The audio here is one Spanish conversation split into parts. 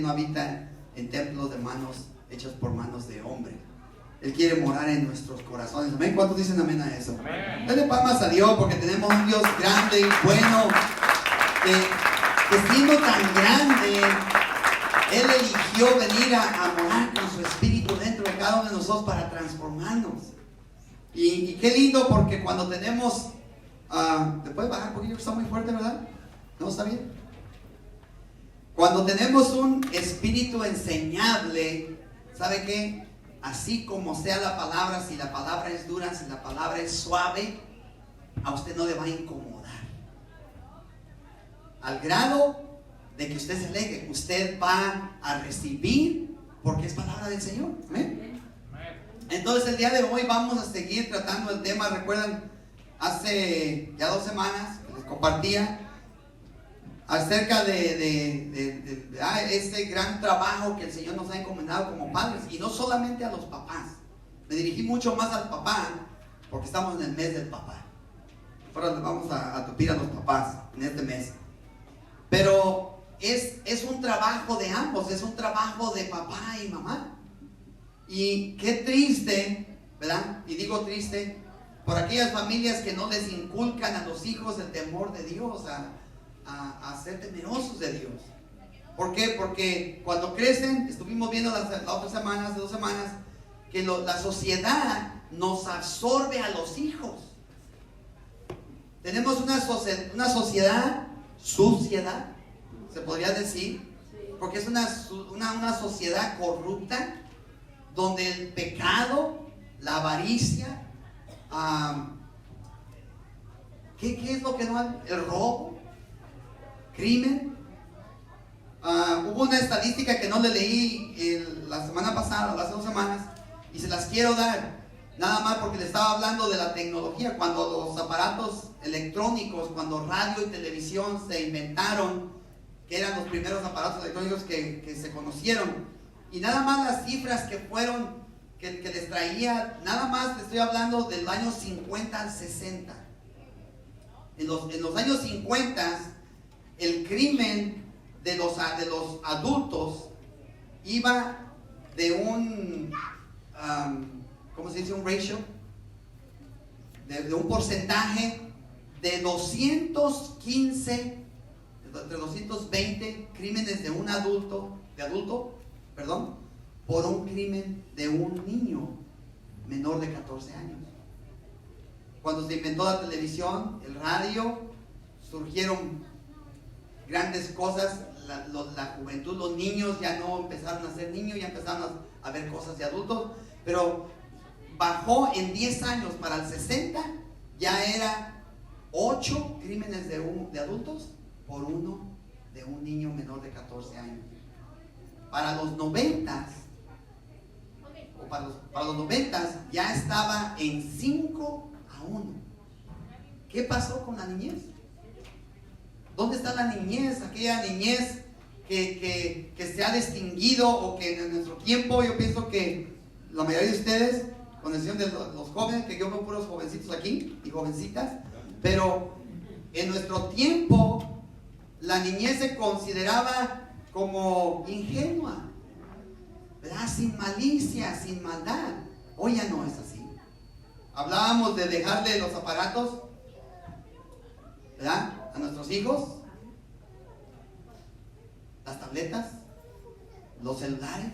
no habita en templos de manos hechos por manos de hombre. Él quiere morar en nuestros corazones. ¿Amén? ¿Cuántos dicen amén a eso? Amén. Denle palmas a Dios porque tenemos un Dios grande y bueno, que siendo tan grande, Él eligió venir a morar con su espíritu dentro de cada uno de nosotros para transformarnos. Y qué lindo, porque cuando tenemos ¿te puedes bajar un poquillo? Está muy fuerte, ¿verdad? ¿No está bien? Cuando tenemos un espíritu enseñable, ¿sabe qué? Así como sea la palabra, si la palabra es dura, si la palabra es suave, a usted no le va a incomodar. Al grado de que usted se alegue, usted va a recibir, porque es palabra del Señor. ¿Amén? Entonces el día de hoy vamos a seguir tratando el tema. Recuerdan, hace ya 2 semanas les compartía acerca de este gran trabajo que el Señor nos ha encomendado como padres, y no solamente a los papás. Me dirigí mucho más al papá porque estamos en el mes del papá. Ahora les vamos a tupir a los papás en este mes, pero es un trabajo de ambos, es un trabajo de papá y mamá. Y qué triste, ¿verdad? Y digo triste por aquellas familias que no les inculcan a los hijos el temor de Dios, a ser temerosos de Dios. ¿Por qué? Porque cuando crecen, estuvimos viendo las otras semanas, hace 2 semanas, que la sociedad nos absorbe a los hijos. Tenemos una sociedad suciedad, se podría decir, porque es una sociedad corrupta, donde el pecado, la avaricia, ¿qué es lo que no hay? El robo, crimen. Hubo una estadística que no le leí la semana pasada, hace 2 semanas, y se las quiero dar, nada más porque le estaba hablando de la tecnología. Cuando los aparatos electrónicos, cuando radio y televisión se inventaron, que eran los primeros aparatos electrónicos que se conocieron, y nada más las cifras que les traía, nada más le estoy hablando del año 50 al 60. En los años 50, el crimen de los adultos iba de un, ¿cómo se dice? Un ratio, de un porcentaje de 215, entre 220 crímenes de un adulto, por un crimen de un niño menor de 14 años. Cuando se inventó la televisión, el radio, surgieron grandes cosas. La juventud, los niños ya no empezaron a ser niños, ya empezaron a ver cosas de adultos, pero bajó en 10 años. Para el 60 ya era 8 crímenes de adultos por uno de un niño menor de 14 años. Para los 90, para los 90 ya estaba en 5 a 1. ¿Qué pasó con la niñez? ¿Dónde está la niñez? Aquella niñez que se ha distinguido, o que en nuestro tiempo, yo pienso que la mayoría de ustedes, con excepción de los jóvenes, que yo veo puros jovencitos aquí y jovencitas, pero en nuestro tiempo la niñez se consideraba como ingenua, ¿verdad? Sin malicia, sin maldad. Hoy ya no es así. Hablábamos de dejarle los aparatos, ¿verdad?, a nuestros hijos, las tabletas, los celulares.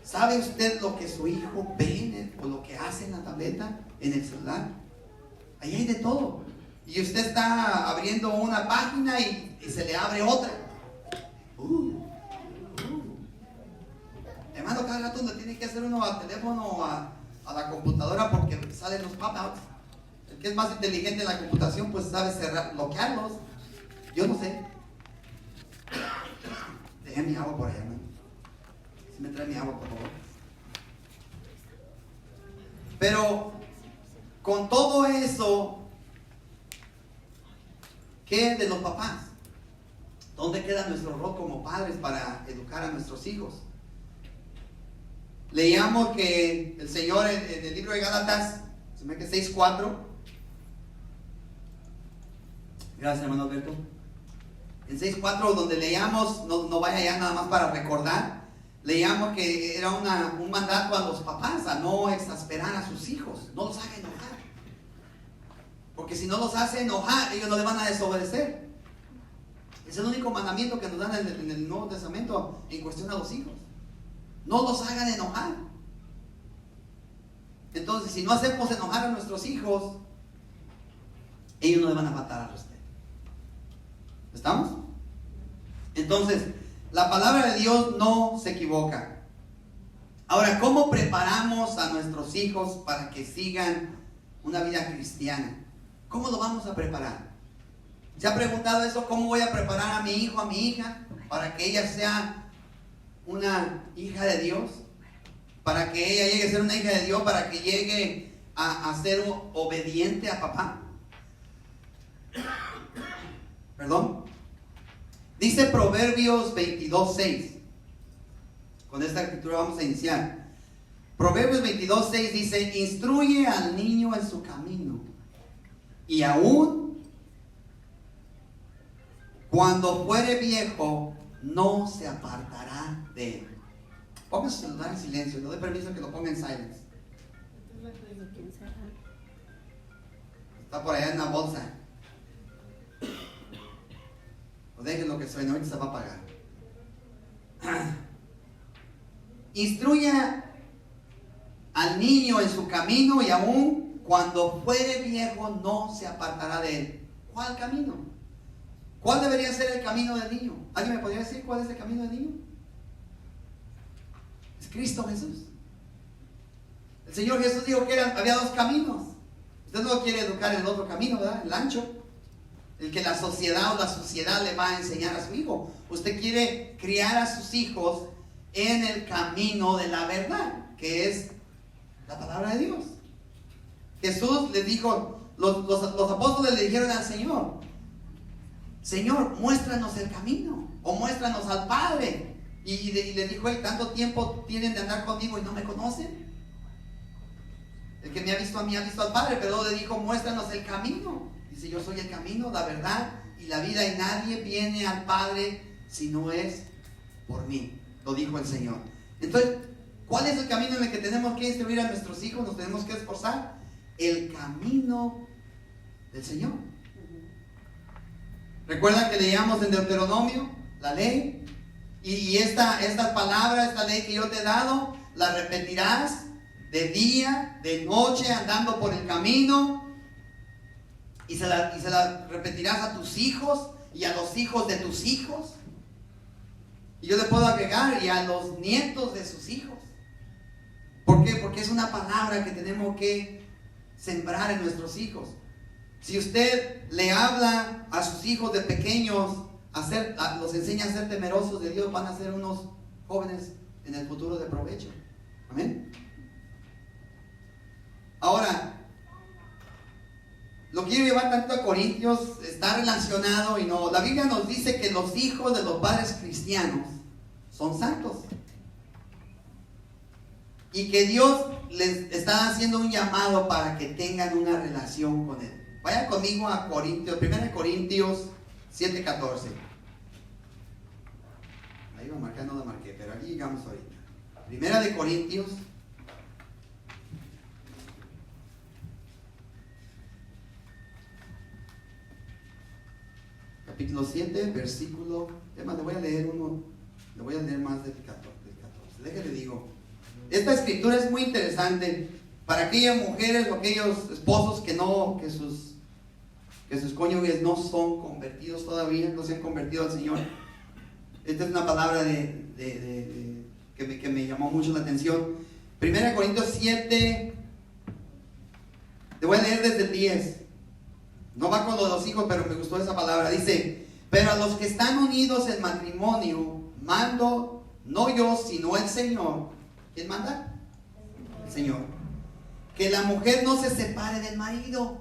¿Sabe usted lo que su hijo ve o lo que hace en la tableta, en el celular? Ahí hay de todo. Y usted está abriendo una página y se le abre otra. Hermano, cada rato le tiene que hacer uno al teléfono o a la computadora, porque salen los pop-outs. El que es más inteligente en la computación, pues sabe bloquearlos. Yo no sé. Deje mi agua por allá, hermano. Si me trae mi agua, por favor. Pero con todo eso, ¿qué de los papás? ¿Dónde queda nuestro rol como padres para educar a nuestros hijos? Leíamos que el Señor en el libro de Gálatas, se me que 6:4. Gracias, hermano Alberto. En 6:4, donde leíamos, no vaya ya nada más para recordar, leíamos que era un mandato a los papás a no exasperar a sus hijos, no los haga enojar. Porque si no los hace enojar, ellos no le van a desobedecer. Es el único mandamiento que nos dan en el Nuevo Testamento en cuestión a los hijos. No los hagan enojar. Entonces, si no hacemos enojar a nuestros hijos, ellos no le van a faltar al respeto. ¿Estamos? Entonces, la palabra de Dios no se equivoca. Ahora, ¿cómo preparamos a nuestros hijos para que sigan una vida cristiana? ¿Cómo lo vamos a preparar? ¿Se ha preguntado eso? ¿Cómo voy a preparar a mi hijo, a mi hija, para que ella sea una hija de Dios? Para que ella llegue a ser una hija de Dios, para que llegue a ser obediente a papá. Perdón. Dice Proverbios 22:6. Con esta escritura vamos a iniciar. Proverbios 22:6 dice: instruye al niño en su camino, y aún cuando fuere viejo, no se apartará de él. Ponga su celular en silencio, le doy permiso que lo ponga en silence. Está por allá en la bolsa. O déjenlo que suene, ahorita se va a apagar. Instruye al niño en su camino, y aún cuando fuere viejo no se apartará de él. ¿Cuál camino? ¿Cuál debería ser el camino del niño? ¿Alguien me podría decir cuál es el camino del niño? Es Cristo Jesús. El Señor Jesús dijo que había dos caminos. Usted no quiere educar en el otro camino, ¿verdad? El ancho. El que la sociedad o la sociedad le va a enseñar a su hijo. Usted quiere criar a sus hijos en el camino de la verdad, que es la palabra de Dios. Jesús les dijo, los apóstoles le dijeron al Señor: Señor, muéstranos el camino, o muéstranos al Padre. Y le dijo él: ¿tanto tiempo tienen de andar conmigo y no me conocen? El que me ha visto a mí ha visto al Padre. Pero le dijo: muéstranos el camino. Dice: yo soy el camino, la verdad y la vida, y nadie viene al Padre si no es por mí. Lo dijo el Señor. Entonces, ¿cuál es el camino en el que tenemos que instruir a nuestros hijos? Nos tenemos que esforzar. El camino del Señor. ¿Recuerdan que leíamos en Deuteronomio la ley? Y esta palabra, esta ley que yo te he dado, la repetirás de día, de noche, andando por el camino, y se la repetirás a tus hijos y a los hijos de tus hijos. Y yo le puedo agregar: y a los nietos de sus hijos. ¿Por qué? Porque es una palabra que tenemos que sembrar en nuestros hijos. Si usted le habla a sus hijos de pequeños, los enseña a ser temerosos de Dios, van a ser unos jóvenes en el futuro de provecho. Amén. Ahora, lo quiero llevar tanto a Corintios, está relacionado y no. La Biblia nos dice que los hijos de los padres cristianos son santos, y que Dios les está haciendo un llamado para que tengan una relación con Él. Vaya conmigo a Corintios, 1 Corintios 7:14. Ahí iba a marcar, no la marqué, pero aquí llegamos ahorita. 1 Corintios capítulo 7, versículo. Además, le voy a leer más del 14. Déjale digo. Esta escritura es muy interesante para aquellas mujeres o aquellos esposos que sus cónyuges no son convertidos todavía, no se han convertido al Señor. Esta es una palabra que me llamó mucho la atención. 1 Corintios 7, te voy a leer desde el 10. No va con los hijos, pero me gustó esa palabra. Dice: pero a los que están unidos en matrimonio, mando no yo, sino el Señor. ¿Quién manda? El Señor. Que la mujer no se separe del marido.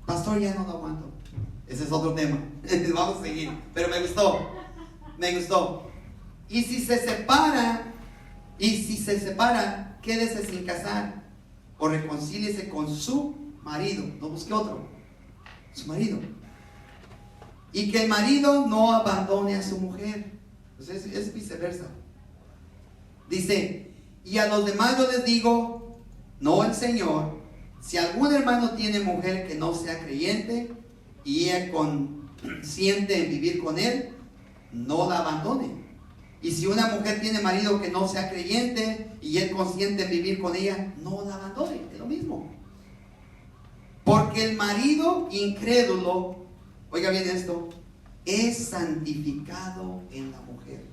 Pastor, ya no lo aguanto. Ese es otro tema. Vamos a seguir. Pero me gustó. Y si se separa, quédese sin casar, o reconcíliese con su marido. No busque otro. Su marido. y que el marido no abandone a su mujer. Entonces es viceversa. Dice, y a los demás yo les digo, no el Señor, si algún hermano tiene mujer que no sea creyente y ella consiente en vivir con él, no la abandone. Y si una mujer tiene marido que no sea creyente y él consiente en vivir con ella, no la abandone. Es lo mismo. Porque el marido incrédulo, oiga bien esto, es santificado en la mujer.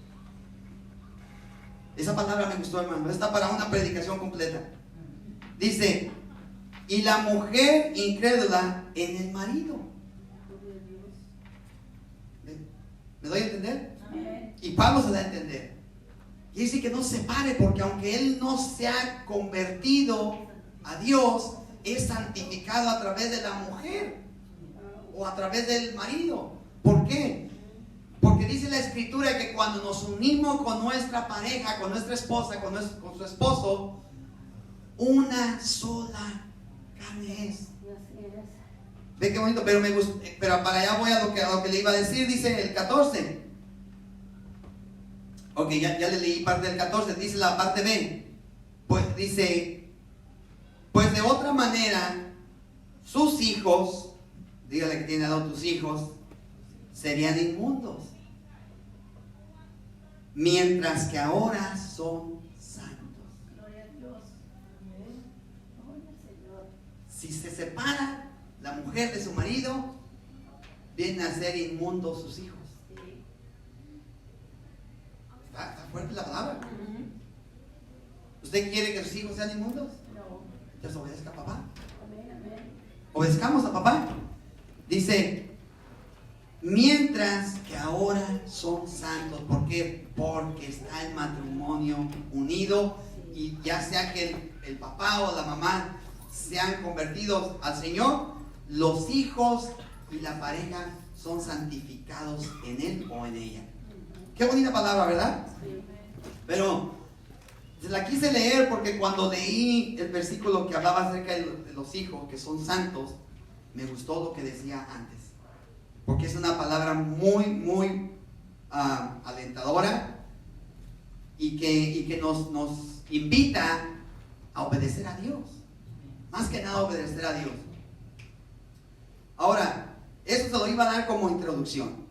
Esa palabra me gustó, hermano. Está para una predicación completa. Dice, y la mujer incrédula en el marido. ¿Me doy a entender? Y Pablo se da a entender. Y dice que no se separe, porque aunque él no se ha convertido a Dios, es santificado a través de la mujer o a través del marido. ¿Por qué? Porque dice la Escritura que cuando nos unimos con nuestra pareja, con nuestra esposa, con su esposo, una sola carne es. Ve qué bonito, pero para allá voy a lo que le iba a decir. Dice el 14. Ok, ya le leí parte del 14. Dice la parte B. Pues dice, pues de otra manera sus hijos, dígale que tiene a tus hijos, serían inmundos, mientras que ahora son santos. Gloria a Dios. Amén. Gloria al Señor. Si se separa la mujer de su marido, vienen a ser inmundos sus hijos. Sí. Está fuerte la palabra. ¿Usted quiere que sus hijos sean inmundos? No. Entonces obedezca a papá. Amén, amén. Obedezcamos a papá. Dice, mientras que ahora son santos. ¿Por qué? Porque está el matrimonio unido, y ya sea que el papá o la mamá sean convertidos al Señor, los hijos y la pareja son santificados en él o en ella. Qué bonita palabra, ¿verdad? Sí. Pero se la quise leer porque cuando leí el versículo que hablaba acerca de los hijos que son santos, me gustó lo que decía antes, porque es una palabra muy, muy alentadora y que nos invita a obedecer a Dios. Más que nada obedecer a Dios. Ahora, eso se lo iba a dar como introducción.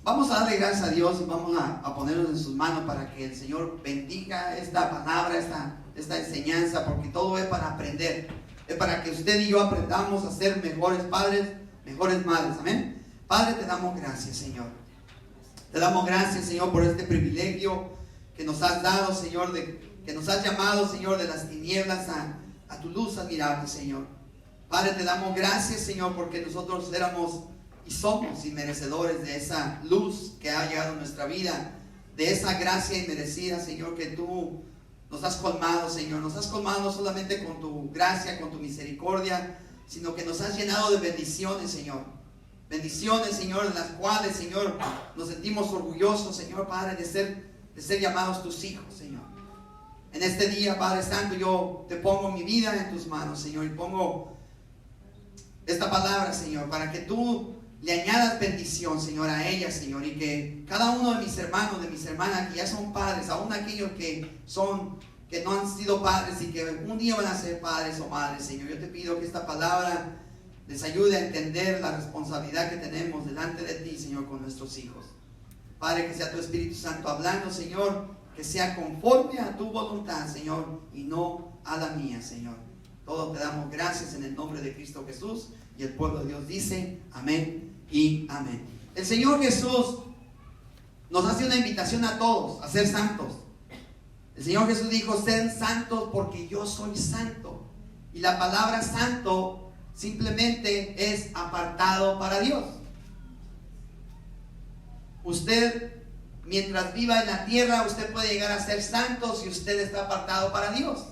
Vamos a darle gracias a Dios y vamos a ponernos en sus manos para que el Señor bendiga esta palabra, esta enseñanza, porque todo es para aprender. Es para que usted y yo aprendamos a ser mejores padres, mejores madres. Amén. Padre, te damos gracias, Señor. Te damos gracias, Señor, por este privilegio que nos has dado, Señor, que nos has llamado, Señor, de las tinieblas a tu luz admirable, Señor. Padre, te damos gracias, Señor, porque nosotros éramos y somos inmerecedores de esa luz que ha llegado a nuestra vida, de esa gracia inmerecida, Señor, que tú nos has colmado, Señor. Nos has colmado no solamente con tu gracia, con tu misericordia, sino que nos has llenado de bendiciones, Señor. Bendiciones, Señor, de las cuales, Señor, nos sentimos orgullosos, Señor, Padre, de ser llamados tus hijos, Señor. En este día, Padre Santo, yo te pongo mi vida en tus manos, Señor, y pongo esta palabra, Señor, para que tú le añadas bendición, Señor, a ella, Señor, y que cada uno de mis hermanos, de mis hermanas que ya son padres, aún aquellos que no han sido padres y que un día van a ser padres o madres, Señor, yo te pido que esta palabra les ayude a entender la responsabilidad que tenemos delante de ti, Señor, con nuestros hijos. Padre, que sea tu Espíritu Santo hablando, Señor, que sea conforme a tu voluntad, Señor, y no a la mía, Señor. Todo te damos gracias en el nombre de Cristo Jesús, y el pueblo de Dios dice amén y amén. El Señor Jesús nos hace una invitación a todos a ser santos. El Señor Jesús dijo, sean santos porque yo soy santo. Y la palabra santo simplemente es apartado para Dios. Usted, mientras viva en la tierra, usted puede llegar a ser santo si usted está apartado para Dios.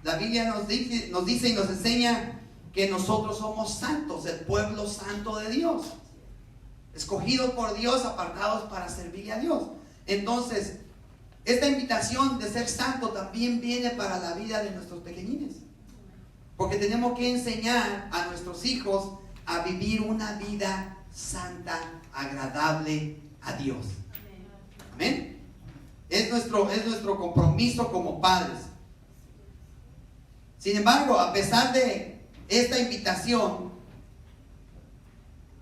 La Biblia nos dice y nos enseña que nosotros somos santos, el pueblo santo de Dios, escogidos por Dios, apartados para servirle a Dios. Entonces, esta invitación de ser santo también viene para la vida de nuestros pequeñines. Porque tenemos que enseñar a nuestros hijos a vivir una vida santa, agradable a Dios. Amén. Es nuestro compromiso como padres. Sin embargo, a pesar de esta invitación,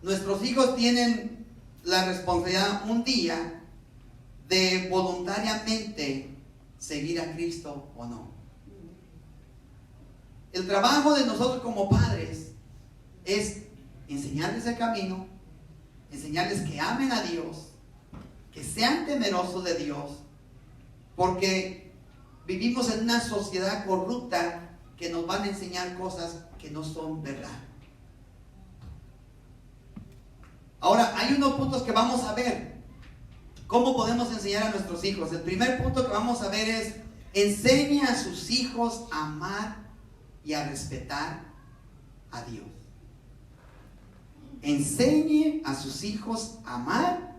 nuestros hijos tienen la responsabilidad un día de voluntariamente seguir a Cristo o no. El trabajo de nosotros como padres es enseñarles el camino, enseñarles que amen a Dios, que sean temerosos de Dios, porque vivimos en una sociedad corrupta que nos van a enseñar cosas que no son verdad. Ahora, hay unos puntos que vamos a ver. ¿Cómo podemos enseñar a nuestros hijos? El primer punto que vamos a ver es: enseñe a sus hijos a amar y a respetar a Dios. Enseñe a sus hijos a amar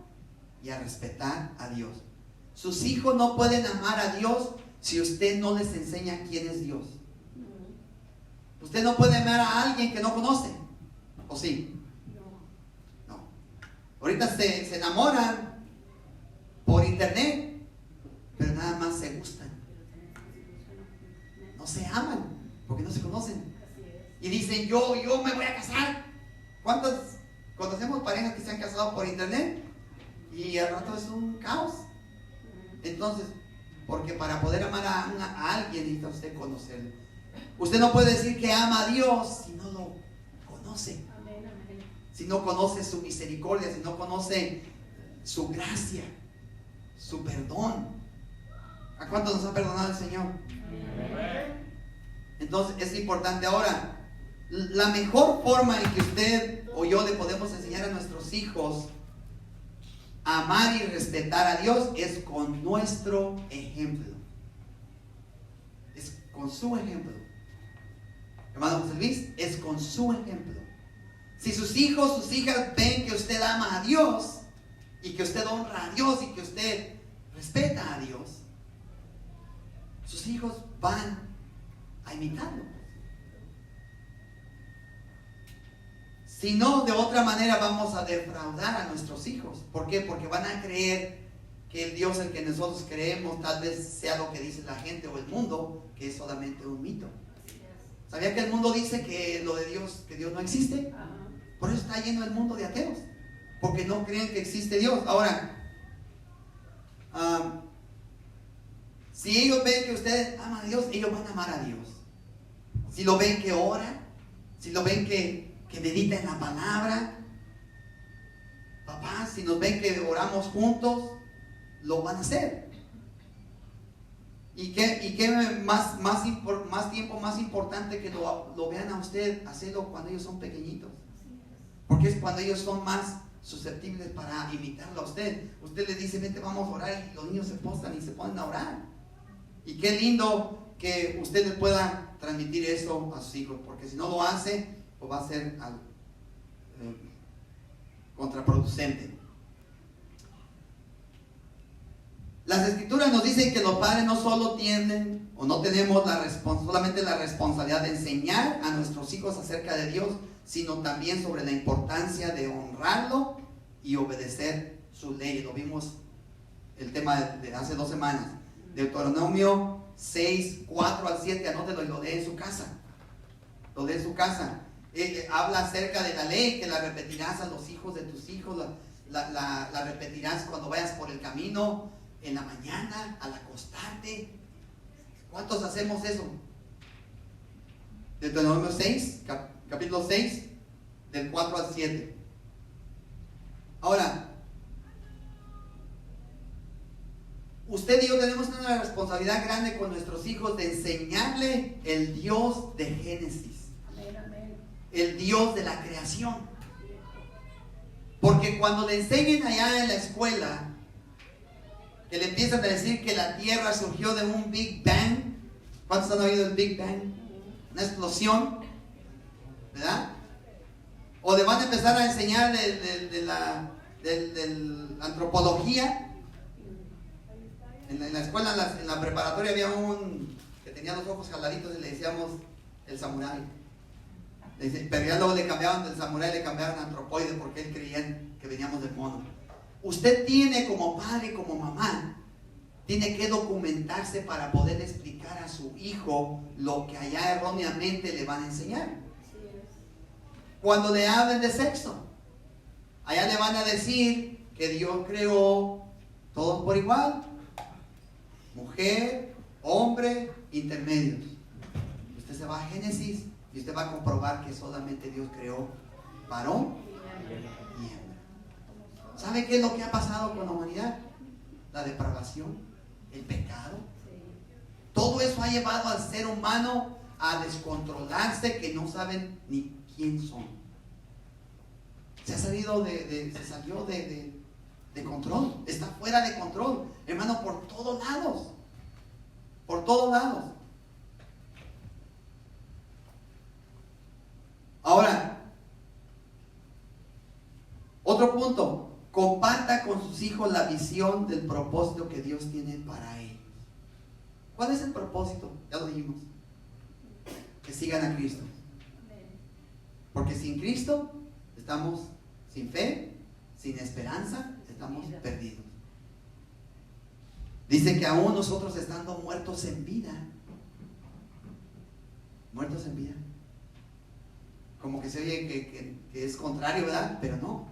y a respetar a Dios. Sus hijos no pueden amar a Dios si usted no les enseña quién es Dios. Usted no puede amar a alguien que no conoce, ¿o sí? No. Ahorita se enamoran por internet, pero nada más se gustan. No se aman porque no se conocen. Y dicen, yo me voy a casar. ¿Cuántas conocemos parejas que se han casado por internet? Y al rato es un caos. Entonces, porque para poder amar a alguien necesita usted conocerlo. Usted no puede decir que ama a Dios si no lo conoce. Si no conoce su misericordia, si no conoce su gracia, su perdón. ¿A cuántos nos ha perdonado el Señor? Entonces es importante. Ahora, la mejor forma en que usted o yo le podemos enseñar a nuestros hijos a amar y respetar a Dios es con nuestro ejemplo. Es con su ejemplo. Hermano José Luis, es con su ejemplo. Si sus hijos, sus hijas ven que usted ama a Dios y que usted honra a Dios y que usted respeta a Dios, sus hijos van a imitarlo. Si no, de otra manera vamos a defraudar a nuestros hijos. ¿Por qué? Porque van a creer que el Dios en que nosotros creemos tal vez sea lo que dice la gente o el mundo, que es solamente un mito. ¿Sabía que el mundo dice que lo de Dios, que Dios no existe? Por eso está lleno el mundo de ateos, porque no creen que existe Dios. Ahora, si ellos ven que usted ama a Dios, ellos van a amar a Dios. Si lo ven que ora, si lo ven que medita en la palabra, papá, si nos ven que oramos juntos, lo van a hacer. ¿Y qué más tiempo más importante que lo vean a usted hacerlo cuando ellos son pequeñitos? Porque es cuando ellos son más susceptibles para imitarlo a usted. Usted le dice, vente, vamos a orar, y los niños se postran y se ponen a orar. Y qué lindo que usted le pueda transmitir eso a sus hijos, porque si no lo hace, pues va a ser contraproducente. Las escrituras nos dicen que los padres no solo tienen o no tenemos solamente la responsabilidad de enseñar a nuestros hijos acerca de Dios, sino también sobre la importancia de honrarlo y obedecer sus leyes. Lo vimos el tema de hace 2 semanas. Deuteronomio 6, 4 al 7, anótelo y lo lee en su casa. Lo lee en su casa. Habla acerca de la ley, que la repetirás a los hijos de tus hijos, la repetirás cuando vayas por el camino, en la mañana, al acostarte. ¿Cuántos hacemos eso? Deuteronomio 6, capítulo 6, del 4 al 7. Ahora, usted y yo tenemos una responsabilidad grande con nuestros hijos de enseñarle el Dios de Génesis. El Dios de la creación. Porque cuando le enseñen allá en la escuela, que le empiezan a decir que la Tierra surgió de un Big Bang. ¿Cuántos han oído el Big Bang? Una explosión, ¿verdad? O le van a empezar a enseñar de la antropología. En la escuela, en la preparatoria, había un que tenía los ojos jaladitos y le decíamos el samurái. Pero ya luego le cambiaban del samurái, le cambiaron a antropoide porque él creían que veníamos del mono. Usted tiene como padre, como mamá, tiene que documentarse para poder explicar a su hijo lo que allá erróneamente le van a enseñar. Cuando le hablen de sexo, allá le van a decir que Dios creó todos por igual, mujer, hombre, intermedios. Usted se va a Génesis y usted va a comprobar que solamente Dios creó varón y hembra. ¿Sabe qué es lo que ha pasado con la humanidad? La depravación, el pecado. Todo eso ha llevado al ser humano a descontrolarse, que no saben ni quién son. Se salió de control, está fuera de control, hermano, por todos lados. Por todos lados. Ahora, otro punto, comparta con sus hijos la visión del propósito que Dios tiene para ellos. ¿Cuál es el propósito? Ya lo dijimos. Que sigan a Cristo. Porque sin Cristo estamos sin fe, sin esperanza, estamos perdidos. Dice que aún nosotros estando muertos en vida, muertos en vida, como que se oye que es contrario, ¿verdad? Pero no,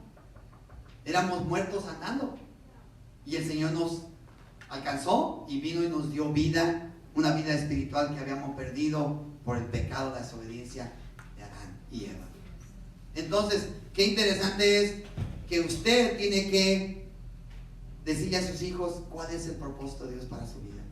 éramos muertos andando y el Señor nos alcanzó y vino y nos dio vida, una vida espiritual que habíamos perdido por el pecado, la desobediencia de Adán y Eva. Entonces, qué interesante es que usted tiene que decirle a sus hijos cuál es el propósito de Dios para su vida.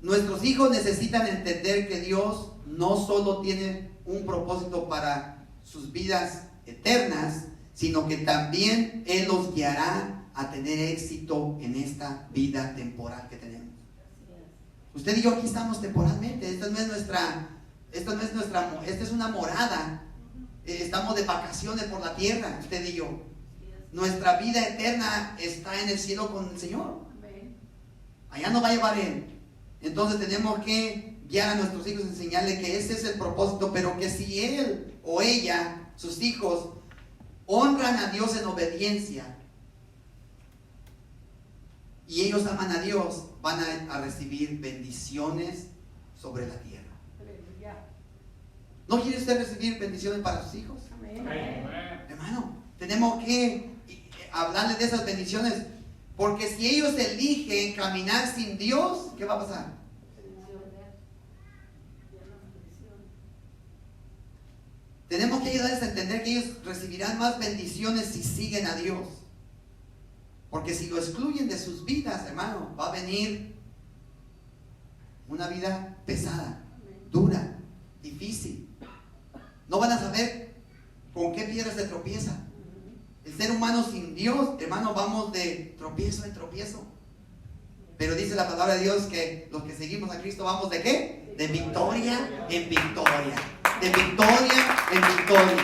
Nuestros hijos necesitan entender que Dios no solo tiene un propósito para sus vidas eternas, sino que también Él los guiará a tener éxito en esta vida temporal que tenemos. Usted y yo aquí estamos temporalmente. Esta es una morada. Estamos de vacaciones por la tierra, usted y yo. Nuestra vida eterna está en el cielo con el Señor. Allá nos va a llevar Él. Entonces tenemos que guiar a nuestros hijos, enseñarles que ese es el propósito, pero que si él o ella, sus hijos, honran a Dios en obediencia y ellos aman a Dios, van a recibir bendiciones sobre la tierra. ¿No quiere usted recibir bendiciones para sus hijos? Hermano, tenemos que hablarles de esas bendiciones, porque si ellos eligen caminar sin Dios, ¿qué va a pasar? Tenemos que ayudarles a entender que ellos recibirán más bendiciones si siguen a Dios. Porque si lo excluyen de sus vidas, hermano, va a venir una vida pesada, dura, difícil. No van a saber con qué piedra se tropieza. El ser humano sin Dios, hermano, vamos de tropiezo en tropiezo. Pero dice la palabra de Dios que los que seguimos a Cristo vamos ¿de qué? De victoria en victoria. De victoria en victoria.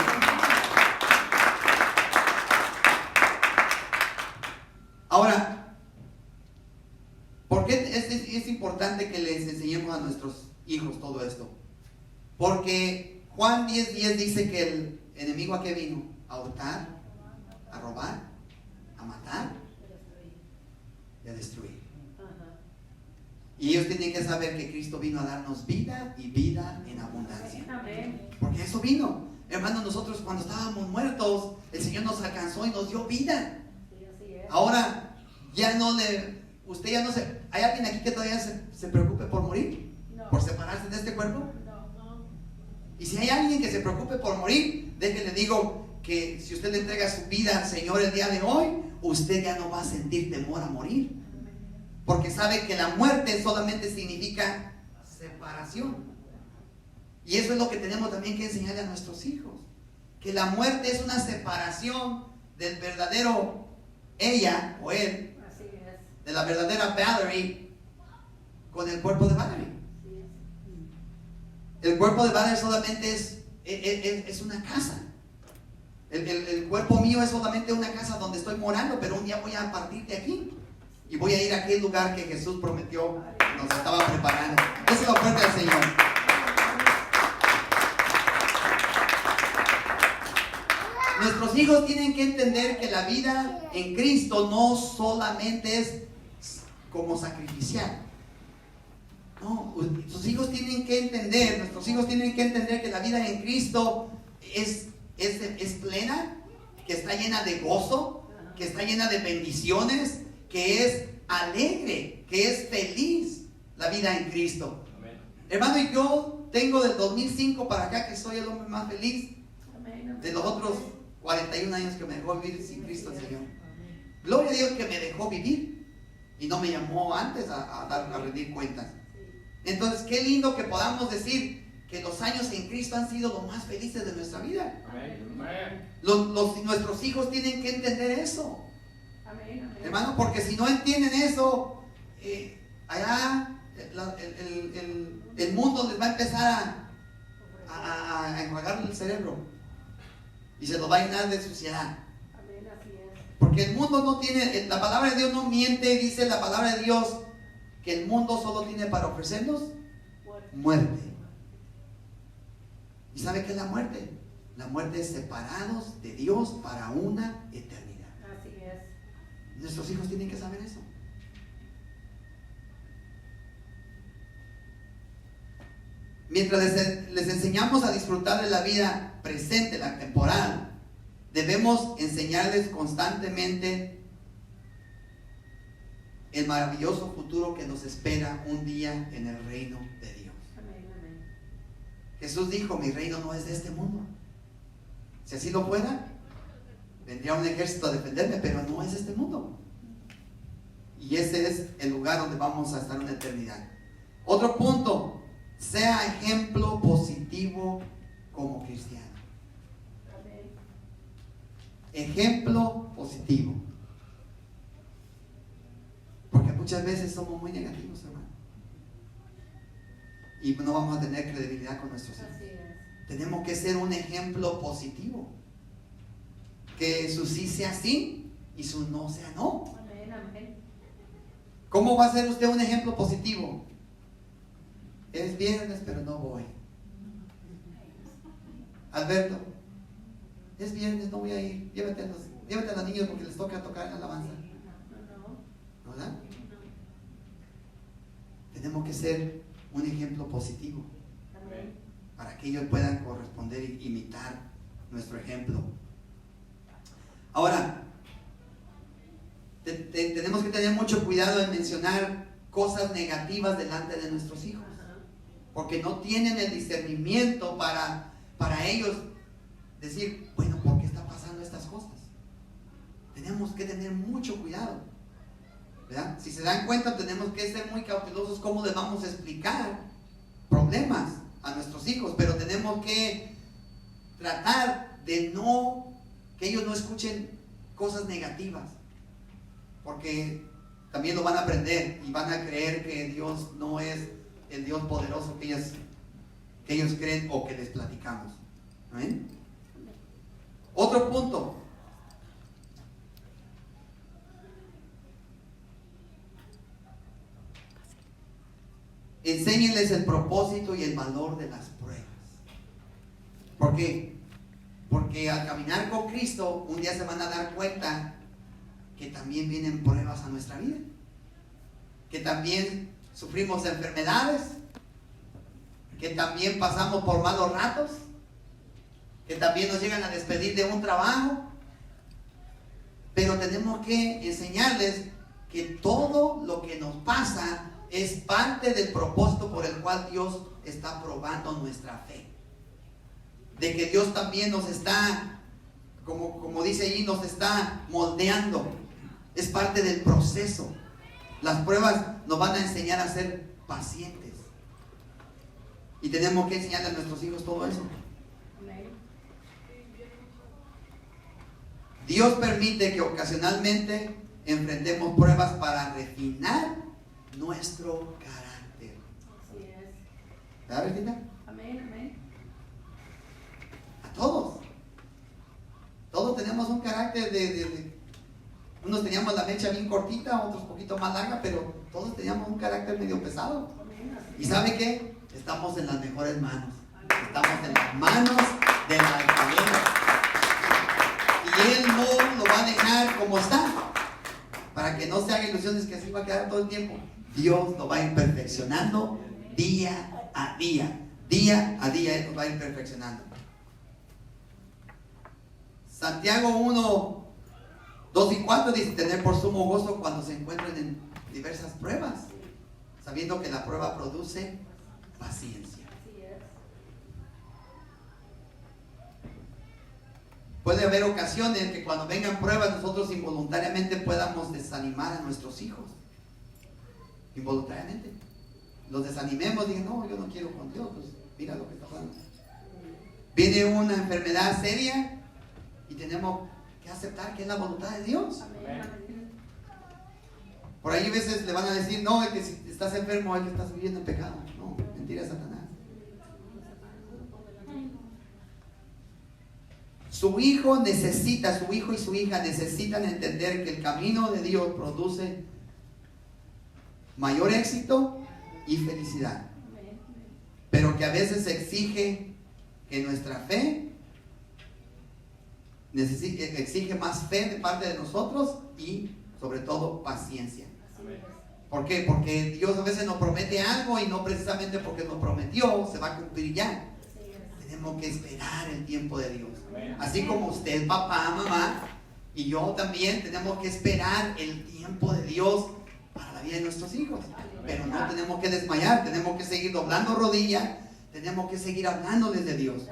Ahora, ¿por qué es importante que les enseñemos a nuestros hijos todo esto? Porque Juan 10:10 dice que el enemigo ¿a qué vino? A hurtar, a robar, a matar y a destruir. Y ellos tienen que saber que Cristo vino a darnos vida y vida en abundancia. Porque eso vino. Hermanos, nosotros cuando estábamos muertos, el Señor nos alcanzó y nos dio vida. Ahora, usted ya no se... ¿Hay alguien aquí que todavía se preocupe por morir? ¿Por separarse de este cuerpo? Y si hay alguien que se preocupe por morir, déjenle digo que si usted le entrega su vida al Señor el día de hoy, usted ya no va a sentir temor a morir. Porque sabe que la muerte solamente significa separación. Y eso es lo que tenemos también que enseñarle a nuestros hijos. Que la muerte es una separación del verdadero ella o él, de la verdadera Valerie, con el cuerpo de Valerie. El cuerpo de Valerie solamente es una casa. El cuerpo mío es solamente una casa donde estoy morando, pero un día voy a partir de aquí. Y voy a ir a aquel lugar que Jesús prometió, nos estaba preparando. Déselo fuerte al Señor. Nuestros hijos tienen que entender que la vida en Cristo no solamente es como sacrificial. No, nuestros hijos tienen que entender que la vida en Cristo es plena, que está llena de gozo, que está llena de bendiciones, que es alegre, que es feliz la vida en Cristo. Amén. Hermano, y yo tengo del 2005 para acá que soy el hombre más feliz de los otros 41 años que me dejó vivir sin Cristo el Señor. Gloria a Dios que me dejó vivir y no me llamó antes a rendir cuentas. Entonces, qué lindo que podamos decir que los años en Cristo han sido los más felices de nuestra vida. Nuestros hijos tienen que entender eso. Hermano, porque si no entienden eso, allá el mundo les va a empezar a enjuagar el cerebro y se los va a llenar de suciedad. Porque el mundo no tiene, la palabra de Dios no miente, dice la palabra de Dios que el mundo solo tiene para ofrecernos muerte. ¿Y sabe qué es la muerte? La muerte es separados de Dios para una eternidad. Así es. Nuestros hijos tienen que saber eso. Mientras les enseñamos a disfrutar de la vida presente, la temporal, debemos enseñarles constantemente el maravilloso futuro que nos espera un día en el reino de Dios. Amén, amén. Jesús dijo, mi reino no es de este mundo. Si así lo fuera, vendría un ejército a defenderme, pero no es este mundo. Y ese es el lugar donde vamos a estar una eternidad. Otro punto, sea ejemplo positivo como cristiano. Amén. Ejemplo positivo. Porque muchas veces somos muy negativos, hermano. Y no vamos a tener credibilidad con nuestros hijos. Así es. Tenemos que ser un ejemplo positivo. Que su sí sea sí y su no sea no. Amén, amén. ¿Cómo va a ser usted un ejemplo positivo? Es viernes, pero no voy. Alberto, es viernes, no voy a ir. Llévate a los niños porque les toca tocar en la alabanza. No. ¿Verdad? Tenemos que ser un ejemplo positivo. Amén. Para que ellos puedan corresponder e imitar nuestro ejemplo. Ahora, tenemos que tener mucho cuidado en mencionar cosas negativas delante de nuestros hijos. Porque no tienen el discernimiento para ellos decir, bueno, ¿por qué están pasando estas cosas? Tenemos que tener mucho cuidado, ¿verdad? Si se dan cuenta, tenemos que ser muy cautelosos cómo les vamos a explicar problemas a nuestros hijos, pero tenemos que tratar de que ellos no escuchen cosas negativas, porque también lo van a aprender y van a creer que Dios no es el Dios poderoso que ellos creen o que les platicamos. ¿Amén? Otro punto. Enséñenles el propósito y el valor de las pruebas. ¿Por qué? Porque al caminar con Cristo, un día se van a dar cuenta que también vienen pruebas a nuestra vida. Que también sufrimos enfermedades, que también pasamos por malos ratos, que también nos llegan a despedir de un trabajo, pero tenemos que enseñarles que todo lo que nos pasa es parte del propósito por el cual Dios está probando nuestra fe, de que Dios también nos está, como dice allí, nos está moldeando, es parte del proceso. Las pruebas nos van a enseñar a ser pacientes. Y tenemos que enseñarle a nuestros hijos todo eso. Dios permite que ocasionalmente enfrentemos pruebas para refinar nuestro carácter. Así es. ¿Verdad, Bertita? Amén, amén. A todos. Todos tenemos un carácter unos teníamos la mecha bien cortita, otros un poquito más larga, pero todos teníamos un carácter medio pesado. ¿Y sabe qué? Estamos en las mejores manos. Estamos en las manos del alfarero. como está, para que no se haga ilusiones que así va a quedar todo el tiempo. Dios lo va a ir perfeccionando día a día. Día a día Él lo va a ir perfeccionando. Santiago 1, 2 y 4 dice: tener por sumo gozo cuando se encuentren en diversas pruebas, sabiendo que la prueba produce paciencia. Puede haber ocasiones en que cuando vengan pruebas nosotros involuntariamente podamos desanimar a nuestros hijos. Involuntariamente. Los desanimemos, digan: no, yo no quiero con Dios, pues mira lo que está pasando. Viene una enfermedad seria y tenemos que aceptar que es la voluntad de Dios. Por ahí a veces le van a decir: no, es que si estás enfermo es que estás viviendo en pecado. No, mentira de Satanás. Su hijo y su hija necesitan entender que el camino de Dios produce mayor éxito y felicidad, pero que a veces exige que nuestra fe exige más fe de parte de nosotros y sobre todo paciencia. ¿Por qué? Porque Dios a veces nos promete algo y no precisamente porque nos prometió se va a cumplir ya. Tenemos que esperar el tiempo de Dios. Así como usted, papá, mamá, y yo también tenemos que esperar el tiempo de Dios para la vida de nuestros hijos. Pero no tenemos que desmayar, tenemos que seguir doblando rodillas, tenemos que seguir hablándoles de Dios.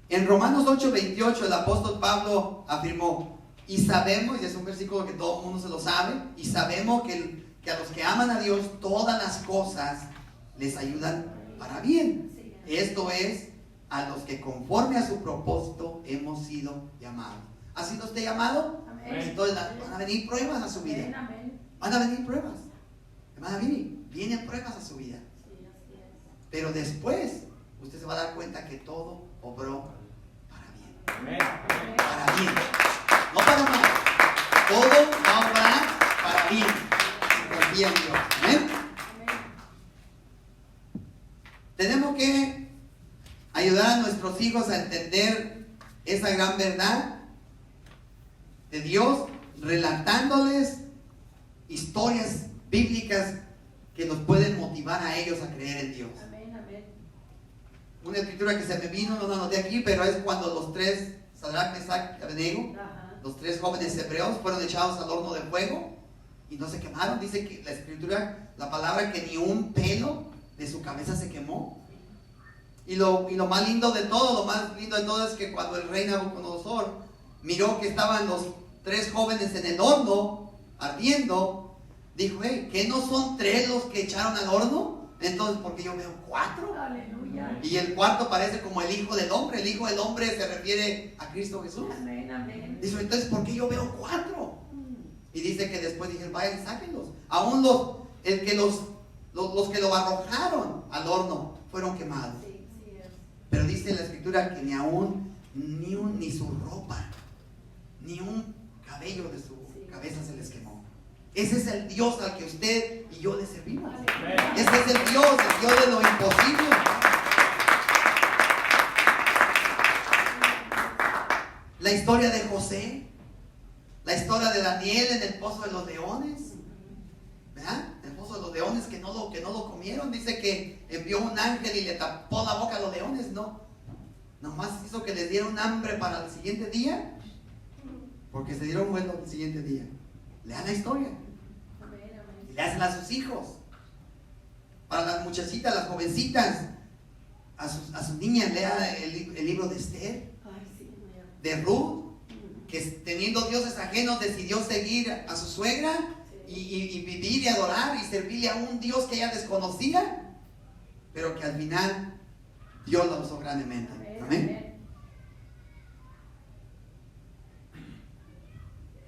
En Romanos 8:28 el apóstol Pablo afirmó: y sabemos, y es un versículo que todo el mundo se lo sabe, y sabemos que a los que aman a Dios todas las cosas les ayudan para bien. Esto es, a los que conforme a su propósito hemos sido llamados. ¿Ha sido usted llamado? Entonces van a venir pruebas a su vida. Van a venir pruebas. Vienen pruebas a su vida. Pero después usted se va a dar cuenta que todo obró para bien. Para bien. No para mal. Todo va a obrar para bien. Confía en Dios. Amén. Tenemos que ayudar a nuestros hijos a entender esa gran verdad de Dios, relatándoles historias bíblicas que nos pueden motivar a ellos a creer en Dios. Una escritura que se me vino, no la anoté aquí, pero es cuando los tres, Sadrach, Mesach y Abednego, los tres jóvenes hebreos, fueron echados al horno de fuego y no se quemaron. Dice que la escritura, la palabra, que ni un pelo de su cabeza se quemó. Y lo más lindo de todo, es que cuando el rey Nabucodonosor miró que estaban los tres jóvenes en el horno ardiendo, dijo: hey, ¿qué no son tres los que echaron al horno? Entonces, ¿por qué yo veo cuatro? Aleluya. Y el cuarto parece como el Hijo del Hombre. El Hijo del Hombre se refiere a Cristo Jesús. Amén. Dice: entonces, ¿por qué yo veo cuatro? Y dice que después dijeron: vayan, sáquenlos. Aún los que lo arrojaron al horno fueron quemados. Pero dice la escritura que ni su ropa, ni un cabello de su cabeza se les quemó. Ese es el Dios al que usted y yo le servimos. Ese es el Dios de lo imposible. La historia de José, la historia de Daniel en el pozo de los leones, ¿verdad? El pozo de los leones que no lo comieron. Dice que envió un ángel y le tapó la boca a los leones. No, nomás hizo que les dieran hambre para el siguiente día, porque se dieron vuelo el siguiente día. Lean la historia y léasela a sus hijos. Para las muchachitas, las jovencitas, a sus niñas, lea el libro de Esther, de Ruth, que teniendo dioses ajenos decidió seguir a su suegra y vivir y adorar y servirle a un Dios que ella desconocía, pero que al final Dios la usó grandemente. Amén.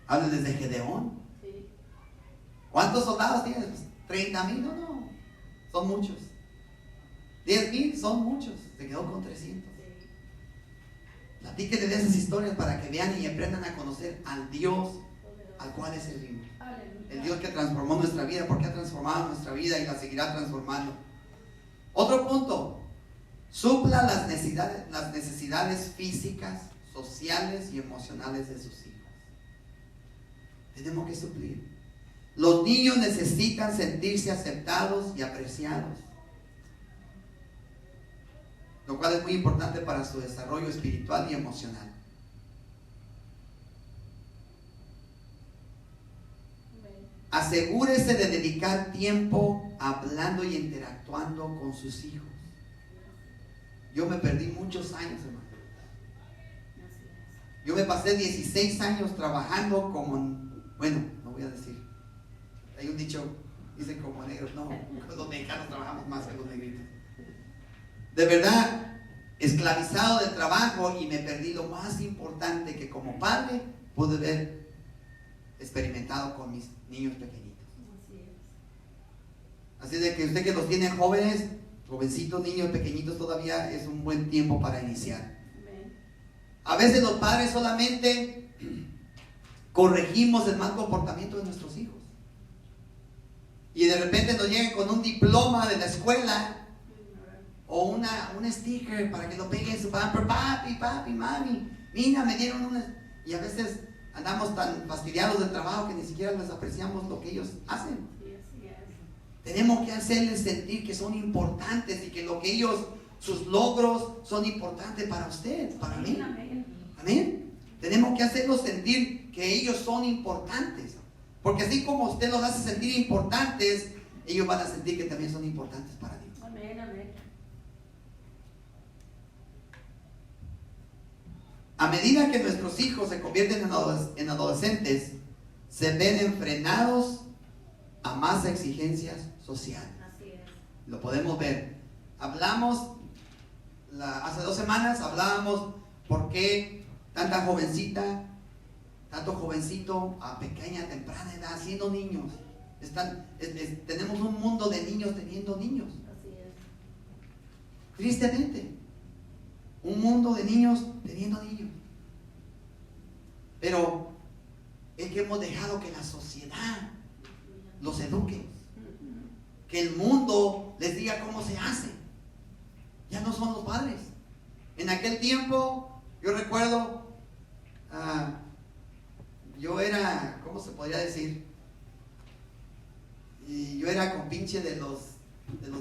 Habla desde Gedeón. ¿Cuántos soldados tienes? Pues 30,000, no, son muchos. 10,000 son muchos. Se quedó con 300. Platíquenle de esas historias para que vean y aprendan a conocer al Dios al cual le servimos. El Dios que transformó nuestra vida, porque ha transformado nuestra vida y la seguirá transformando. Otro punto: suple supla las necesidades físicas, sociales y emocionales de sus hijos. Tenemos que suplir. Los niños necesitan sentirse aceptados y apreciados, lo cual es muy importante para su desarrollo espiritual y emocional. Asegúrese de dedicar tiempo hablando y interactuando con sus hijos. Yo me perdí muchos años, hermano. Yo me pasé 16 años trabajando bueno, no voy a decir. Hay un dicho, dicen como negros, no, los mexicanos trabajamos más que los negritos. De verdad, esclavizado del trabajo, y me perdí lo más importante que como padre pude haber experimentado con mis niños pequeñitos. Así de que usted que los tiene jóvenes, jovencitos, niños pequeñitos, todavía es un buen tiempo para iniciar. A veces los padres solamente corregimos el mal comportamiento de nuestros hijos, y de repente nos llegan con un diploma de la escuela o un sticker para que lo peguen en su pamper. Papi, mami, mira, me dieron una. Y a veces andamos tan fastidiados del trabajo que ni siquiera les apreciamos lo que ellos hacen. Tenemos que hacerles sentir que son importantes y que lo que ellos, sus logros, son importantes para usted, para mí. Amén. Tenemos que hacerlos sentir que ellos son importantes, porque así como usted los hace sentir importantes, ellos van a sentir que también son importantes para Dios. Amén, amén. A medida que nuestros hijos se convierten en adolescentes, se ven enfrenados a más exigencias sociales. Así es. Lo podemos ver. Hablamos, hace 2 semanas hablábamos por qué tanta jovencita, tanto jovencito a pequeña, temprana edad, siendo niños. Tenemos un mundo de niños teniendo niños. Así es. Tristemente, un mundo de niños teniendo niños. Pero es que hemos dejado que la sociedad los eduque, que el mundo les diga cómo se hace. Ya no son los padres. En aquel tiempo, yo recuerdo, yo era, ¿cómo se podría decir? Y yo era compinche de los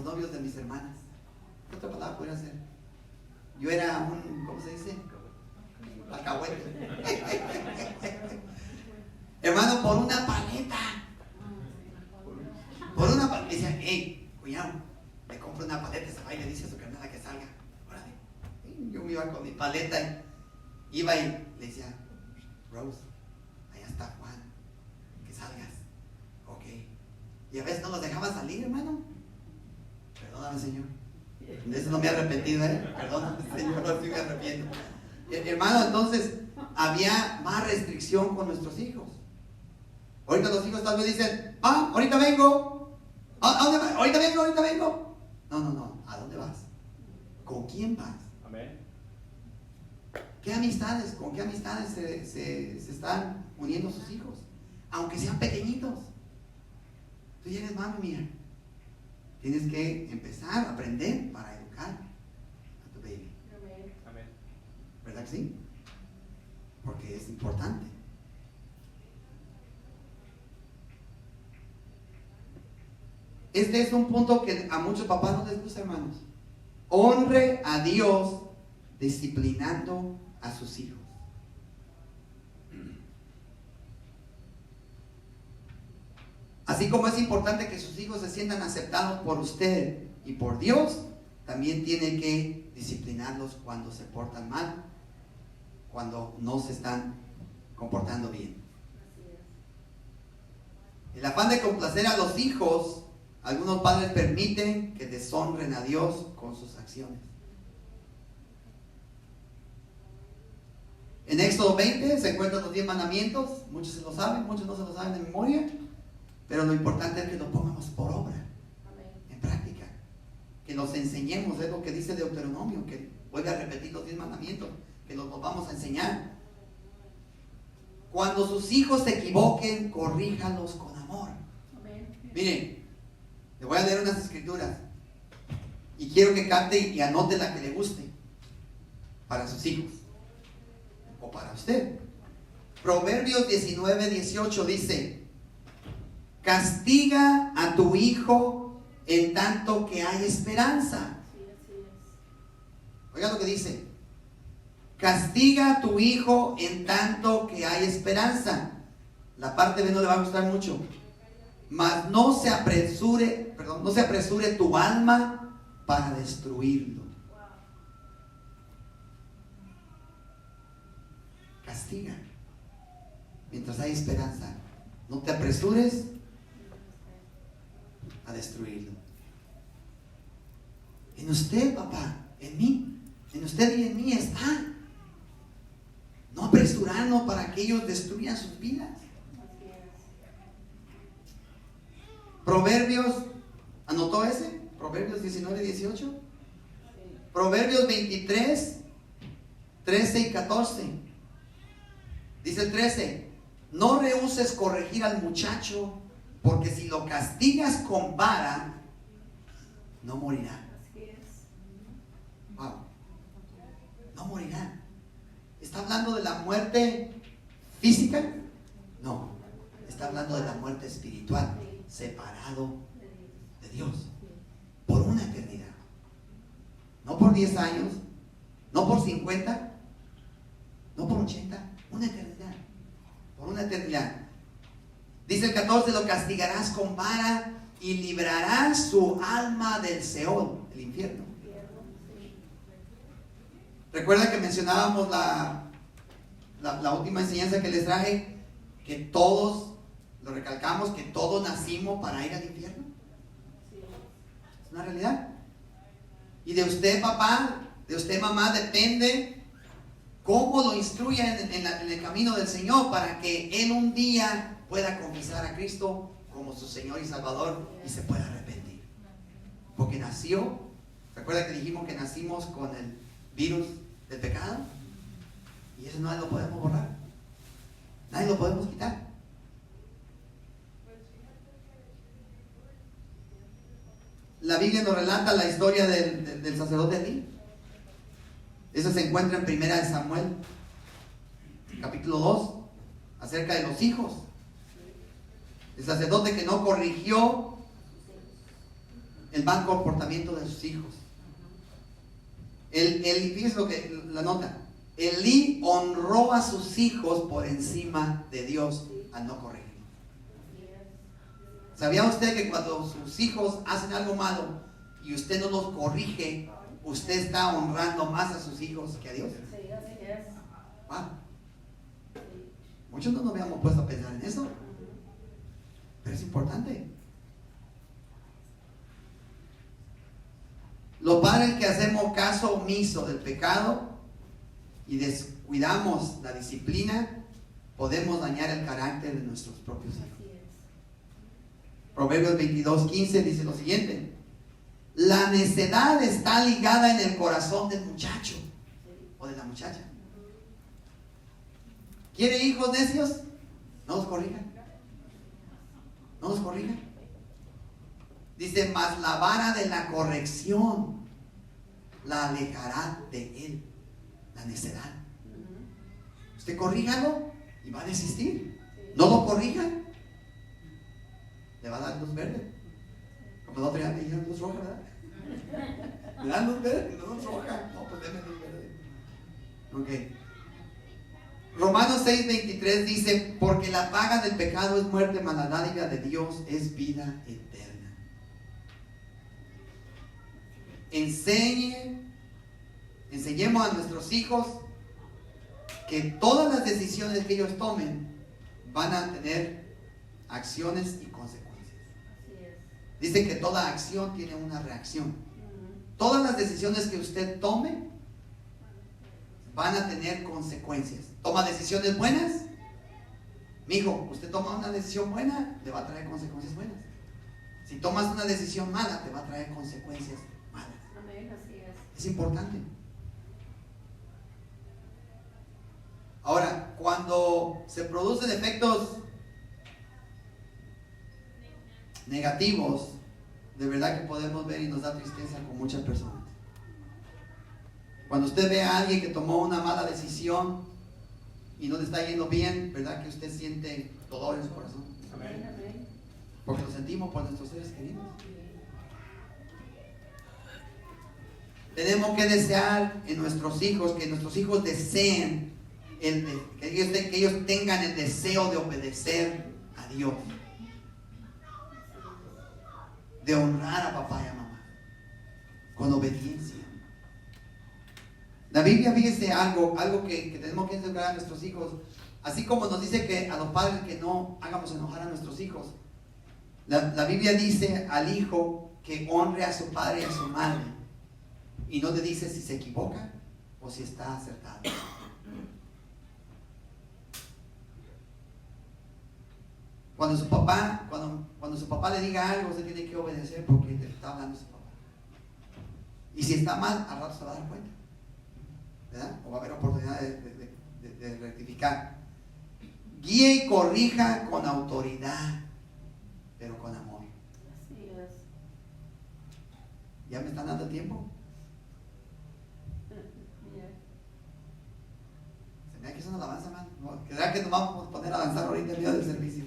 novios de mis hermanas. ¿Qué otra palabra podría ser? Yo era un, ¿cómo se dice? Alcahuete. Hermano, por una paleta. Decía, hey, cuñado, le compro una paleta, se va y le dice a su carnala que salga. Órale. Yo me iba con mi paleta, iba y le decía, Rose, allá está Juan, que salgas. Ok. Y a veces no los dejaba salir, hermano. Perdóname, Señor. De eso no me he arrepentido, Perdóname, Señor, no me arrepiento. Hermano, entonces había más restricción con nuestros hijos. Ahorita los hijos tal vez dicen, ahorita vengo. ¿A dónde vas? Ahorita vengo. No. ¿A dónde vas? ¿Con quién vas? Amén. ¿Con qué amistades se están uniendo sus hijos? Aunque sean pequeñitos. Tú ya eres mami mía. Tienes que empezar a aprender para educar a tu baby. Amén. ¿Verdad que sí? Porque es importante. Este es un punto que a muchos papás no les gusta, hermanos. Honre a Dios disciplinando a sus hijos. Así como es importante que sus hijos se sientan aceptados por usted y por Dios, también tiene que disciplinarlos cuando se portan mal, cuando no se están comportando bien. El afán de complacer a los hijos, algunos padres permiten que deshonren a Dios con sus acciones. En Éxodo 20 se encuentran los 10 mandamientos. Muchos se lo saben, muchos no se lo saben de memoria, pero lo importante es que lo pongamos por obra. Amén. En práctica, que nos enseñemos. Es lo que dice Deuteronomio, que vuelve a repetir los 10 mandamientos, que los vamos a enseñar. Cuando sus hijos se equivoquen, corríjalos con amor. Amén. Miren, le voy a leer unas escrituras. Y quiero que capte y anote la que le guste para sus hijos o para usted. Proverbios 19:18 dice: castiga a tu hijo en tanto que hay esperanza. Oiga lo que dice: castiga a tu hijo en tanto que hay esperanza. La parte B no le va a gustar mucho. Mas no se apresure tu alma para destruirlo. Castiga mientras hay esperanza. No te apresures a destruirlo. En usted, papá, en mí, en usted y en mí está. No apresurarnos para que ellos destruyan sus vidas. Proverbios, ¿anotó ese? Proverbios 19:18. Proverbios 23:13 y 14. Dice el 13: no rehuses corregir al muchacho, porque si lo castigas con vara, no morirá. Wow. No morirá. ¿Está hablando de la muerte física? No. Está hablando de la muerte espiritual, separado de Dios por una eternidad. No por 10 años, no por 50, no por 80, una eternidad. Por una eternidad. Dice el 14: lo castigarás con vara y librarás su alma del Seol, el infierno. Recuerda que mencionábamos la última enseñanza que les traje, que todos, lo recalcamos, que todos nacimos para ir al infierno. Es una realidad. Y de usted, papá, de usted, mamá, depende cómo lo instruya en el camino del Señor, para que Él un día pueda confesar a Cristo como su Señor y Salvador y se pueda arrepentir. Porque nació, recuerda que dijimos que nacimos con el virus del pecado, y eso nadie lo podemos borrar, nadie lo podemos quitar. La Biblia nos relata la historia del sacerdote Elí. Eso se encuentra en 1 Samuel capítulo 2, acerca de los hijos. El sacerdote que no corrigió el mal comportamiento de sus hijos. Fíjense lo que la nota: Elí honró a sus hijos por encima de Dios al no corregir. ¿Sabía usted que cuando sus hijos hacen algo malo y usted no los corrige, usted está honrando más a sus hijos que a Dios? Sí, así es. Wow. Muchos no nos habíamos puesto a pensar en eso, pero es importante. Los padres que hacemos caso omiso del pecado y descuidamos la disciplina, podemos dañar el carácter de nuestros propios hijos. Proverbios 22:15 dice lo siguiente: la necedad está ligada en el corazón del muchacho o de la muchacha. ¿Quiere hijos necios? No los corrijan. No los corrijan. Dice: mas la vara de la corrección la alejará de él. La necedad. Usted corríjalo y va a desistir. No lo corrija, le va a dar luz verde. Como el otro día me dijeron luz roja, ¿verdad? ¿Me dan luz verde? No, luz roja. No, pues déme luz verde. Ok. Romanos 6:23 dice: porque la paga del pecado es muerte, mas la dádiva de Dios es vida eterna. Enseñemos a nuestros hijos que todas las decisiones que ellos tomen van a tener acciones y consecuencias. Dice que toda acción tiene una reacción. Todas las decisiones que usted tome van a tener consecuencias. ¿Toma decisiones buenas? Mijo, usted toma una decisión buena, le va a traer consecuencias buenas. Si tomas una decisión mala, te va a traer consecuencias malas. Amén, así es. Es importante. Ahora, cuando se producen efectos negativos de verdad que podemos ver y nos da tristeza con muchas personas. Cuando usted ve a alguien que tomó una mala decisión y no le está yendo bien, ¿verdad que usted siente dolor en su corazón? Amén. Porque lo sentimos por nuestros seres queridos. Tenemos que desear en nuestros hijos, que nuestros hijos deseen, que ellos tengan el deseo de obedecer a Dios, de honrar a papá y a mamá, con obediencia. La Biblia dice algo que tenemos que educar a nuestros hijos, así como nos dice que a los padres que no hagamos enojar a nuestros hijos. La Biblia dice al hijo que honre a su padre y a su madre, y no le dice si se equivoca o si está acertado. Cuando su papá le diga algo, usted tiene que obedecer porque le está hablando su papá. Y si está mal, al rato se va a dar cuenta, ¿verdad? O va a haber oportunidad de rectificar. Guíe y corrija con autoridad, pero con amor. Así es. ¿Ya me están dando tiempo? Se me da que es una alabanza, man. ¿Quedará que nos vamos a poner a danzar ahorita en medio del servicio?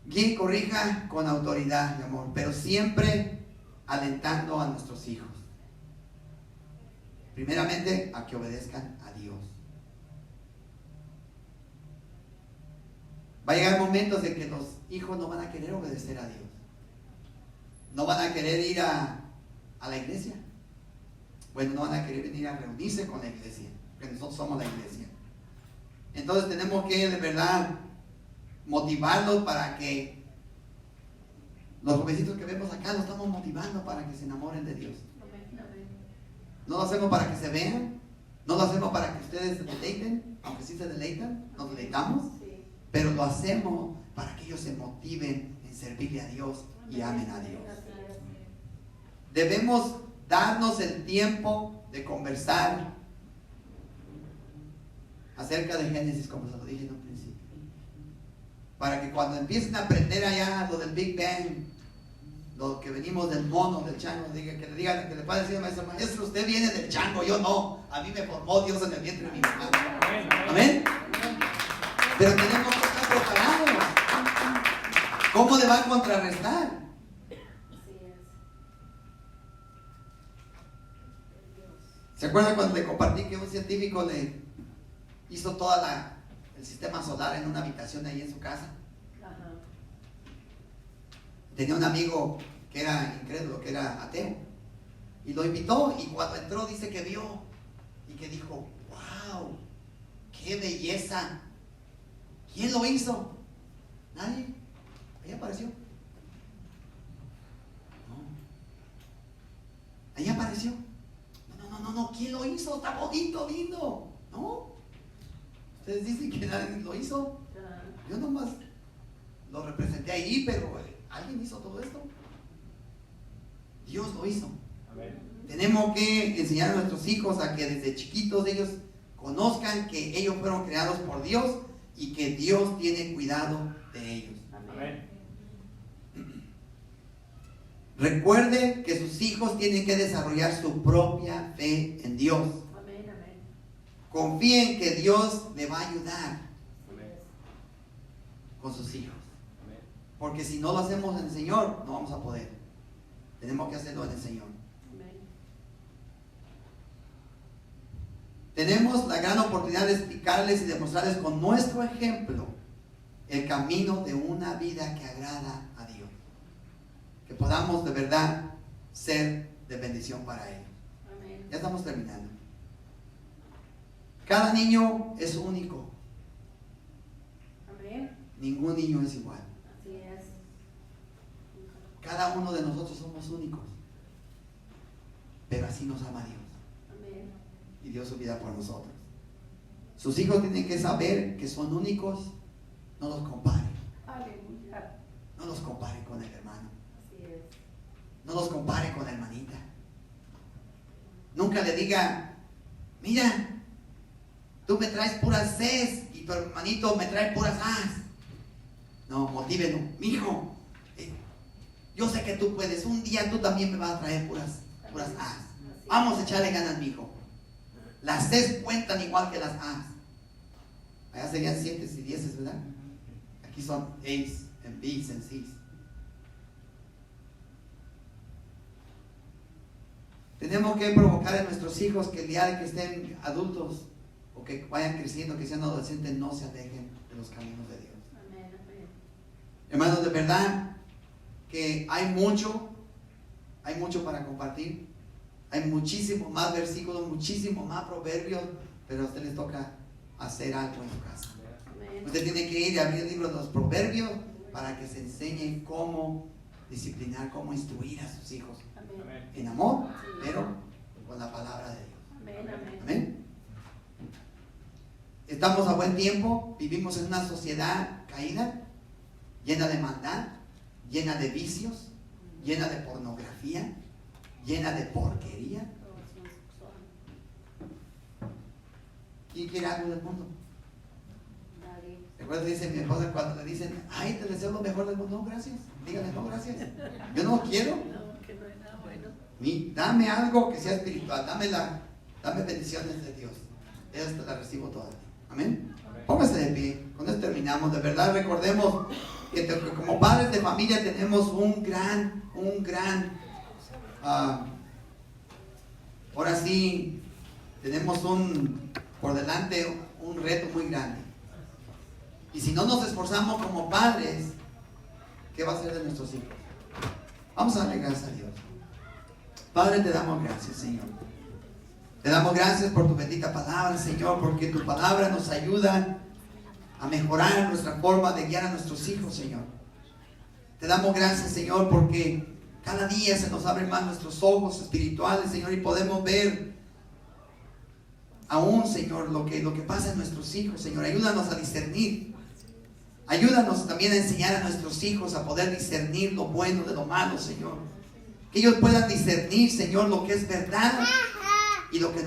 Guíe y corrija con autoridad y amor, pero siempre alentando a nuestros hijos. Primeramente, a que obedezcan a Dios. Va a llegar momentos de que los hijos no van a querer obedecer a Dios. No van a querer ir a la iglesia. Bueno, no van a querer venir a reunirse con la iglesia, porque nosotros somos la iglesia. Entonces tenemos que de verdad motivarlos para que los jovencitos que vemos acá los estamos motivando para que se enamoren de Dios. No lo hacemos para que se vean, no lo hacemos para que ustedes se deleiten, aunque sí se deleitan, nos deleitamos, pero lo hacemos para que ellos se motiven en servirle a Dios y amen a Dios. Debemos darnos el tiempo de conversar acerca de Génesis, como se lo dije en un principio, para que cuando empiecen a aprender allá lo del Big Bang, lo que venimos del mono, del chango, que le digan, que le pueda decir al maestro, maestro, usted viene del chango, yo no, a mí me formó Dios en el vientre de mi mamá. Amén. Pero tenemos que estar preparados. ¿Cómo le va a contrarrestar? ¿Se acuerdan cuando le compartí que un científico le hizo todo el sistema solar en una habitación ahí en su casa? Ajá. Tenía un amigo que era incrédulo, que era ateo, y lo invitó, y cuando entró dice que vio y que dijo, wow, qué belleza. ¿Quién lo hizo? Nadie. Ahí apareció. No. Ahí apareció. No, ¿quién lo hizo? Está bonito, lindo. No. Ustedes dicen que nadie lo hizo. Yo nomás lo representé ahí, pero ¿alguien hizo todo esto? Dios lo hizo. Amén. Tenemos que enseñar a nuestros hijos a que desde chiquitos ellos conozcan que ellos fueron creados por Dios y que Dios tiene cuidado de ellos. Amén. Recuerde que sus hijos tienen que desarrollar su propia fe en Dios. Amén, amén. Confíen que Dios le va a ayudar Amén. con sus hijos. Amén. Porque si no lo hacemos en el Señor, no vamos a poder. Tenemos que hacerlo en el Señor. Amén. Tenemos la gran oportunidad de explicarles y demostrarles con nuestro ejemplo el camino de una vida que agrada a Dios. Que podamos de verdad ser de bendición para ellos. Amén. Ya estamos terminando. Cada niño es único. Amén. Ningún niño es igual. Así es. Cada uno de nosotros somos únicos. Pero así nos ama Dios. Amén. Y dio su vida por nosotros. Sus hijos tienen que saber que son únicos. No los compare. Aleluya. No los compare con el hermano. Así es. No los compare con la hermanita. Nunca le diga, mira, tú me traes puras Cs y tu hermanito me trae puras As. No, motívelo. Mijo, yo sé que tú puedes. Un día tú también me vas a traer puras A's. Vamos a echarle ganas, mijo. Las C's cuentan igual que las A's. Allá serían 7 y 10, ¿verdad? Aquí son A's, and B's, and C's. Tenemos que provocar en nuestros hijos que el día de que estén adultos o que vayan creciendo, que sean adolescentes, no se alejen de los caminos de Dios. Amén, amén. Hermanos, de verdad que hay mucho para compartir. Hay muchísimos más versículos, muchísimos más proverbios, pero a usted les toca hacer algo en su casa. Amén. Usted tiene que ir y abrir el libro de los proverbios para que se enseñe cómo disciplinar, cómo instruir a sus hijos. Amén. En amor, pero con la palabra de Dios. Amén, amén. Amén. Estamos a buen tiempo, vivimos en una sociedad caída, llena de maldad, llena de vicios, llena de pornografía, llena de porquería. ¿Quién quiere algo del mundo? Nadie. Recuerda, dice mi esposa cuando le dicen, ay, te deseo lo mejor del mundo, no, gracias. Dígale, no, gracias. Yo no quiero. No, que no hay nada bueno. Dame algo que sea espiritual, dame bendiciones de Dios. Esas te las recibo todas. Amén. Póngase de pie. Con esto terminamos. De verdad, recordemos que como padres de familia tenemos un gran, ahora sí, tenemos por delante un reto muy grande. Y si no nos esforzamos como padres, ¿qué va a ser de nuestros hijos? Vamos a darle gracias a Dios. Padre, te damos gracias, Señor. Te damos gracias por tu bendita palabra, Señor, porque tu palabra nos ayuda a mejorar nuestra forma de guiar a nuestros hijos, Señor. Te damos gracias, Señor, porque cada día se nos abren más nuestros ojos espirituales, Señor, y podemos ver aún, Señor, lo que pasa en nuestros hijos, Señor. Ayúdanos a discernir. Ayúdanos también a enseñar a nuestros hijos a poder discernir lo bueno de lo malo, Señor. Que ellos puedan discernir, Señor, lo que es verdad y lo que no.